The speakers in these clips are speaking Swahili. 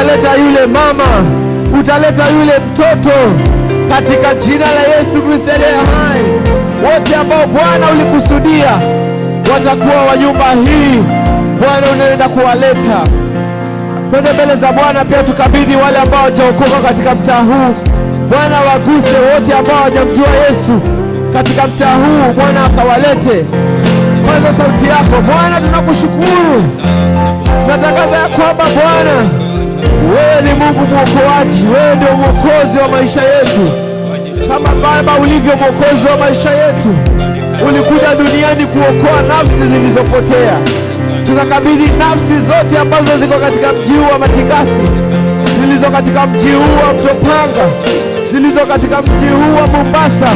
utaleta yule mama, utaleta yule mtoto katika jina la Yesu Kristo aliye hai. Wote ambao Bwana ulikusudia watakuwa wa nyumba hii, Bwana unaenda kuwaleta. Twende mbele za Bwana pia tukabidhi wale ambao hawajaokoka katika mtaa huu. Bwana waguse wote ambao hawajamjua Yesu katika mtaa huu, Bwana akawalete. Kwanza sauti yako Bwana, tunakushukuru. Natangaza ya kwamba Bwana wewe ni Mungu mwokoaji, wewe ndio mwokozi wa maisha yetu. Kama Baba ulivyo mwokozi wa maisha yetu, ulikuja duniani kuokoa nafsi zilizopotea. Tunakabidhi nafsi zote ambazo ziko katika mji huu wa Matingasi, zilizo katika mji huu wa Mtopanga, zilizo katika mji huu wa Mombasa,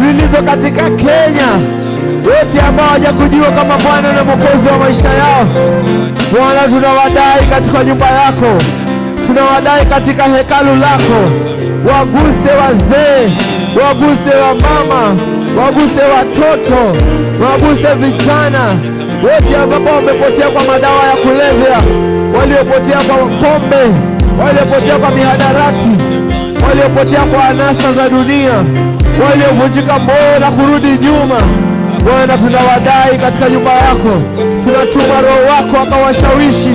zilizo katika Kenya, wote ambao hawajakujua kama Bwana na mwokozi wa maisha yao. Bwana, tunawadai katika nyumba yako, tunawadai katika hekalu lako. Waguse wazee, waguse wa mama, waguse watoto, waguse vijana wote ambao wamepotea kwa madawa ya kulevya, waliopotea kwa pombe, waliopotea kwa mihadarati, waliopotea kwa anasa za dunia, waliovunjika moyo na kurudi nyuma. Bwana, tunawadai katika nyumba yako. Tunatuma Roho wako akawashawishi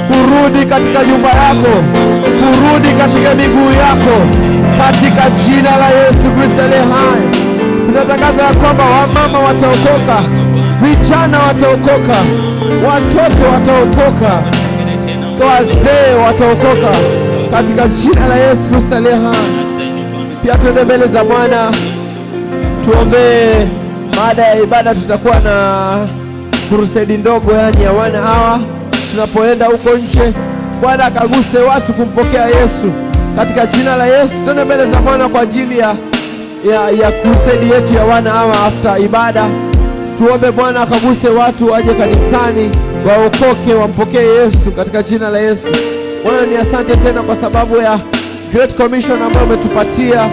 kurudi katika nyumba yako, kurudi katika miguu yako, katika jina la Yesu Kristo aliye hai. Tunatangaza ya kwamba wamama wataokoka, vijana wataokoka, watoto wataokoka, wazee wataokoka katika jina la Yesu Kristo aliye hai. Pia tuende mbele za Bwana tuombee. Baada ya ibada tutakuwa na crusade ndogo, yani ya 1 hour. Tunapoenda huko nje, Bwana akaguse watu kumpokea Yesu katika jina la Yesu. Tuende mbele za Bwana kwa ajili ya crusade yetu ya 1 hour after ibada. Tuombe Bwana akaguse watu waje kanisani, waokoke, wampokee Yesu katika jina la Yesu. Bwana, ni asante tena kwa sababu ya Great Commission ambayo umetupatia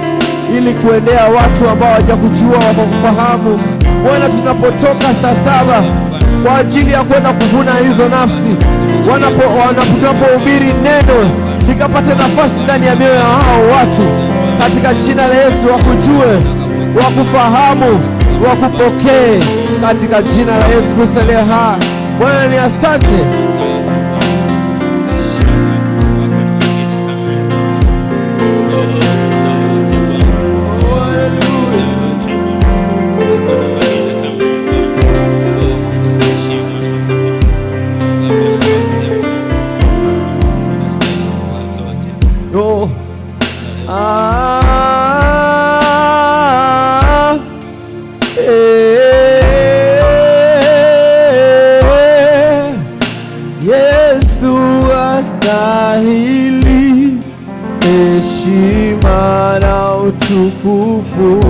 ili kuendea watu ambao hawajakujua wakakufahamu. Bwana, tunapotoka saa 7 kwa ajili ya kwenda kuvuna hizo nafsi, wanapohubiri neno likapate nafasi ndani ya mioyo ya hao watu katika jina la Yesu, wakujue, wakufahamu, wakupokee katika jina la Yesu Kristo aliye hai. Bwana, ni asante. Yesu astahili heshima na utukufu.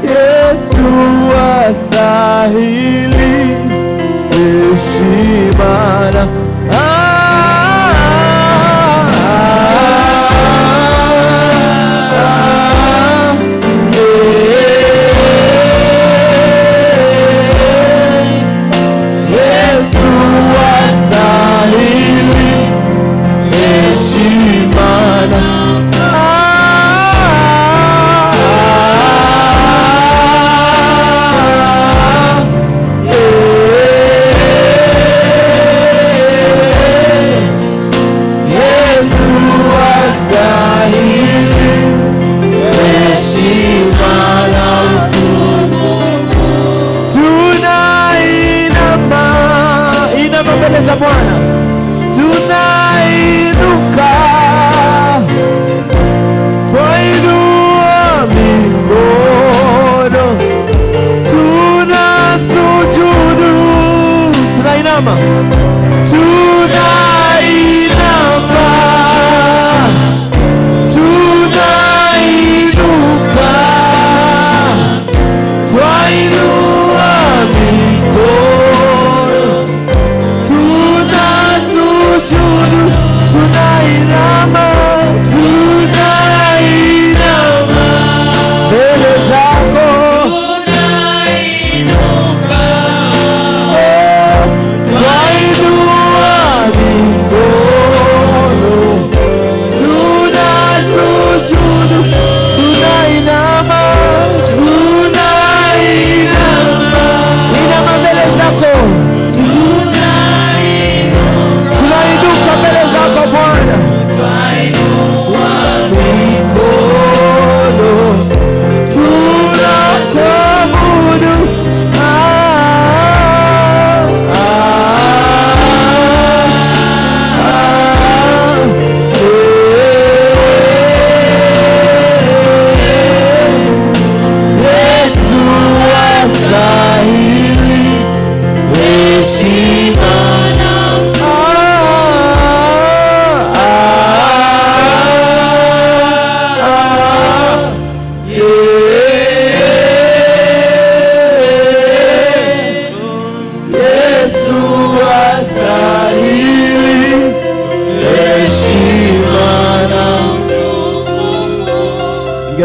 Yesu astahili heshima na za Bwana, tunainuka, twainua mikono, tunasujudu, tunainama, tunainuka, twainua mikono,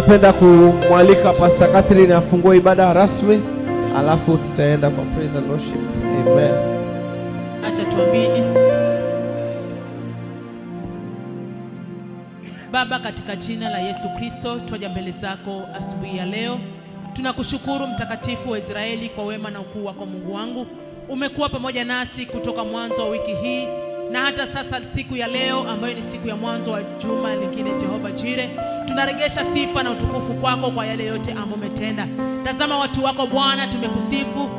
Ningependa kumwalika Pastor Catherine afungue ibada rasmi, alafu tutaenda kwa praise and worship. Amen. Acha tuamini. Baba, katika jina la Yesu Kristo, twaja mbele zako asubuhi ya leo. Tunakushukuru mtakatifu wa Israeli kwa wema na ukuu wako. Mungu wangu, umekuwa pamoja nasi kutoka mwanzo wa wiki hii na hata sasa siku ya leo ambayo ni siku ya mwanzo wa juma lingine. Jehova Jire, tunaregesha sifa na utukufu kwako kwa yale yote ambayo umetenda. Tazama watu wako Bwana, tumekusifu,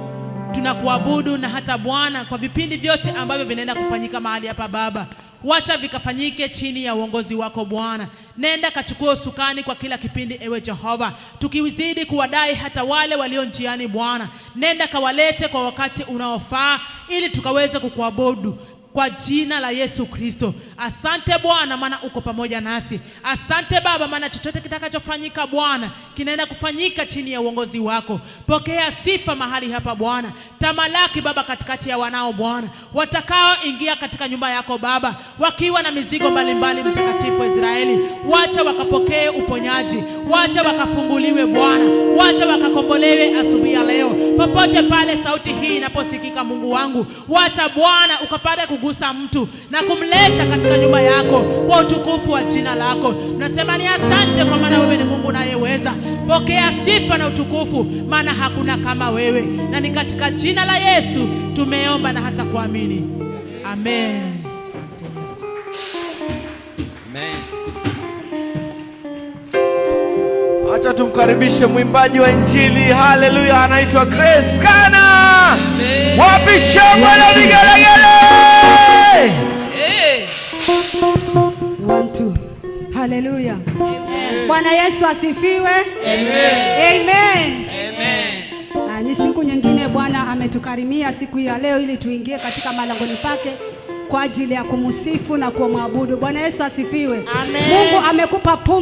tunakuabudu, na hata Bwana kwa vipindi vyote ambavyo vinaenda kufanyika mahali hapa Baba, wacha vikafanyike chini ya uongozi wako Bwana. Nenda kachukua usukani kwa kila kipindi ewe Jehova, tukizidi kuwadai hata wale walio njiani Bwana. Nenda kawalete kwa wakati unaofaa ili tukaweze kukuabudu kwa jina la Yesu Kristo. Asante Bwana, maana uko pamoja nasi. Asante Baba, maana chochote kitakachofanyika Bwana kinaenda kufanyika chini ya uongozi wako. Pokea sifa mahali hapa Bwana. Tamalaki Baba katikati ya wanao Bwana, watakao ingia katika nyumba yako Baba wakiwa na mizigo mbalimbali. Mtakatifu wa Israeli, wacha wakapokee uponyaji, wacha wakafunguliwe Bwana, wacha wakakombolewe asubuhi ya leo. Popote pale sauti hii inaposikika Mungu wangu, wacha Bwana ukapate kugusa mtu na kumleta katika nyumba yako kwa utukufu wa jina lako. Tunasema ni asante kwa maana wewe ni Mungu unayeweza. Pokea sifa na utukufu, maana hakuna kama wewe, na ni katika jina la Yesu tumeomba na hata kuamini. Amen. Asante Yesu. Amen. Acha tumkaribishe mwimbaji wa Injili. Haleluya, anaitwa Grace Kana. Wapi shangwe na vigelegele? One, two. Haleluya. Bwana Yesu asifiwe. Amen. Amen. Amen. Ni siku nyingine Bwana ametukarimia siku ya leo ili tuingie katika malangoni pake kwa ajili ya kumsifu na kumwabudu. Bwana Yesu asifiwe. Amen. Mungu amekupa pumzi.